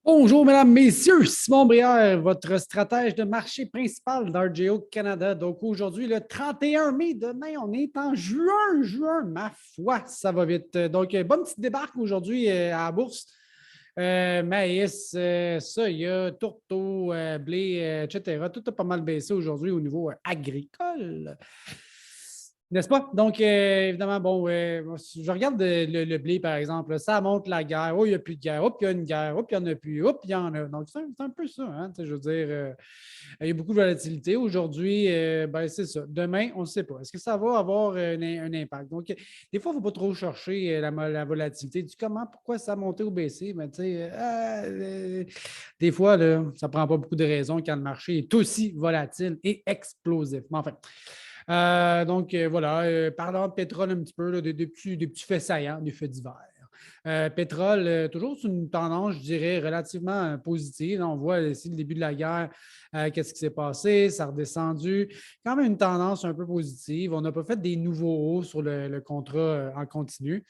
Bonjour, mesdames, messieurs, Simon Brière, votre stratège de marché principal d'RJO Canada. Donc aujourd'hui, le 31 mai, demain, on est en juin, ma foi, ça va vite. Donc, bonne petite débarque aujourd'hui à la bourse. Maïs, soya, tourteau, blé, etc. Tout a pas mal baissé aujourd'hui au niveau agricole. N'est-ce pas? Donc, évidemment, bon, je regarde le blé, par exemple, ça monte la guerre. Oh, il n'y a plus de guerre. Oh, il y a une guerre. Oh, il n'y en a plus. Oh, il y en a. Donc, c'est un peu ça. Hein? Je veux dire, il y a beaucoup de volatilité. Aujourd'hui, ben, c'est ça. Demain, on ne sait pas. Est-ce que ça va avoir un impact? Donc, des fois, il ne faut pas trop chercher la volatilité. Du comment, pourquoi ça a monté ou baissé? Mais tu sais, des fois, là, ça ne prend pas beaucoup de raisons quand le marché est aussi volatile et explosif. Mais enfin. Voilà, parlant de pétrole un petit peu, là, des petits faits saillants, des faits divers. Pétrole, toujours sur une tendance, je dirais, relativement positive. On voit ici le début de la guerre, qu'est-ce qui s'est passé, ça a redescendu. Quand même une tendance un peu positive. On n'a pas fait des nouveaux hauts sur le contrat en continu.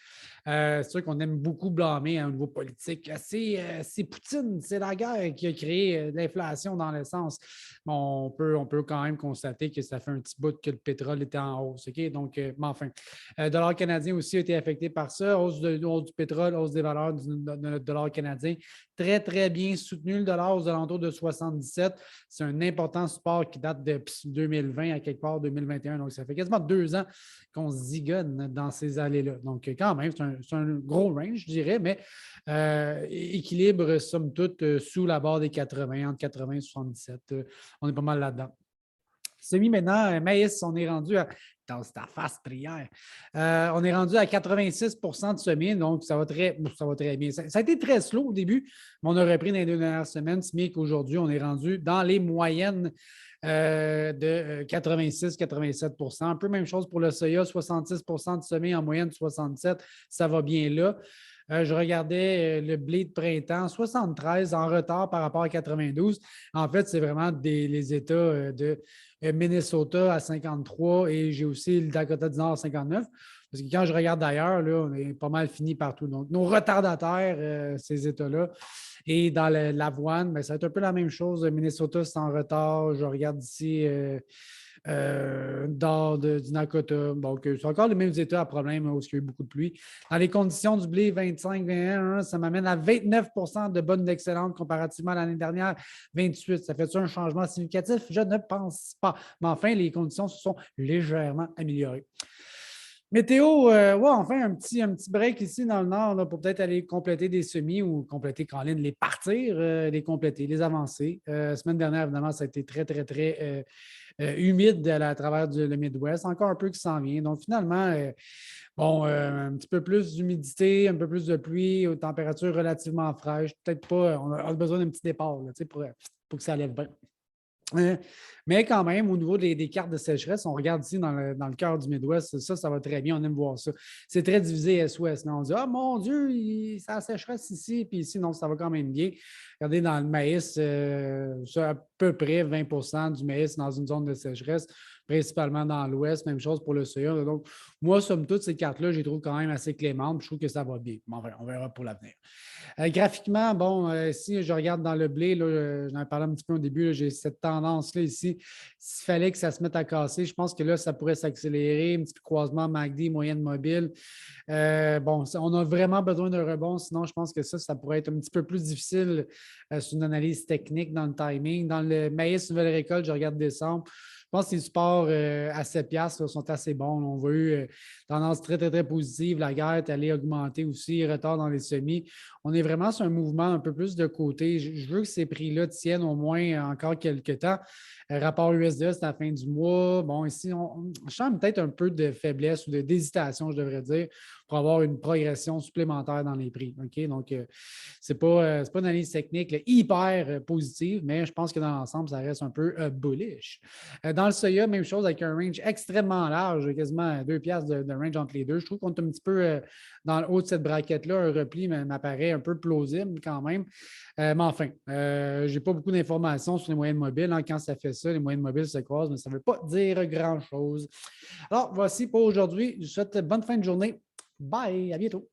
C'est sûr qu'on aime beaucoup blâmer au niveau politique. C'est Poutine, c'est la guerre qui a créé l'inflation dans l'essence. Bon, on peut quand même constater que ça fait un petit bout que le pétrole était en hausse. OK? Donc, mais enfin, le dollar canadien aussi a été affecté par ça. Hausse du pétrole, hausse des valeurs de notre dollar canadien. Très, très bien soutenu le dollar aux alentours de 77. C'est un important support qui date de 2020 à quelque part 2021. Donc, ça fait quasiment 2 ans qu'on se zigonne dans ces allées-là. Donc, quand même, c'est un gros range, je dirais, mais équilibre, somme toute, sous la barre des 80, entre 80 et 77. On est pas mal là-dedans. Semi maintenant, Maïs, on est rendu à. Dans ta face prière. On est rendu à 86 de semis, donc ça va très bien. Ça a été très slow au début, mais on a repris dans les 2 dernières semaines. SMIC, aujourd'hui, on est rendu dans les moyennes de 86-87 Un peu même chose pour le soya, 66 de semis en moyenne 67, ça va bien là. Je regardais le blé de printemps, 73 en retard par rapport à 92. En fait, c'est vraiment les États de Minnesota à 53 et j'ai aussi le Dakota du Nord à 59. Parce que quand je regarde d'ailleurs, là, on est pas mal fini partout. Donc, nos retardataires, ces États-là. Et dans l'avoine, ben, ça va être un peu la même chose. Minnesota, c'est en retard. Je regarde ici nord du Dakota. Donc, c'est encore les mêmes États à problème où il y a eu beaucoup de pluie. Dans les conditions du blé 25-21, ça m'amène à 29 de bonnes d'excellente comparativement à l'année dernière, 28. Ça fait ça un changement significatif? Je ne pense pas. Mais enfin, les conditions se sont légèrement améliorées. Météo, ouais, enfin, un petit break ici dans le nord là, pour peut-être aller compléter des semis ou compléter Colin, les partir, les compléter, les avancer. Semaine dernière, évidemment, ça a été très, très, très humide à travers le Midwest. Encore un peu qui s'en vient. Donc, finalement, bon, un petit peu plus d'humidité, un peu plus de pluie, aux températures relativement fraîches. Peut-être pas, on a besoin d'un petit départ là, pour que ça lève bien. Mais quand même, au niveau des cartes de sécheresse, on regarde ici dans le cœur du Midwest, ça va très bien, on aime voir ça. C'est très divisé Est-Ouest. On dit, ah mon Dieu, ça sécheresse ici, puis ici, non, ça va quand même bien. Regardez dans le maïs, c'est à peu près 20 du maïs dans une zone de sécheresse, principalement dans l'Ouest. Même chose pour le soya. Donc, moi, somme toute, ces cartes-là, je les trouve quand même assez clémentes. Je trouve que ça va bien. Bon, on verra pour l'avenir. Graphiquement, bon, si je regarde dans le blé, j'en ai parlé un petit peu au début, j'ai cette tendance-là ici. S'il fallait que ça se mette à casser, je pense que là, ça pourrait s'accélérer. Un petit croisement MACD, moyenne mobile. Bon, on a vraiment besoin d'un rebond, sinon je pense que ça pourrait être un petit peu plus difficile sur une analyse technique dans le timing. Dans le maïs nouvelle récolte, je regarde décembre. Je pense que les supports à 7 piastres sont assez bons. On voit eu tendance très, très, très positive. La guerre est allée augmenter aussi, retard dans les semis. On est vraiment sur un mouvement un peu plus de côté. Je veux que ces prix-là tiennent au moins encore quelques temps. Rapport USDA, c'est à la fin du mois. Bon, ici, je sens peut-être un peu de faiblesse ou d'hésitation, je devrais dire, pour avoir une progression supplémentaire dans les prix. OK? Donc, ce n'est pas une analyse technique là, hyper positive, mais je pense que dans l'ensemble, ça reste un peu bullish. Dans le soya, même chose avec un range extrêmement large, quasiment 2 piastres de range entre les deux. Je trouve qu'on est un petit peu dans le haut de cette braquette-là. Un repli m'apparaît un peu plausible quand même. Mais enfin, je n'ai pas beaucoup d'informations sur les moyennes mobiles. Hein. Quand ça fait ça, les moyennes mobiles se croisent, mais ça ne veut pas dire grand-chose. Alors, voici pour aujourd'hui. Je vous souhaite bonne fin de journée. Bye, à bientôt.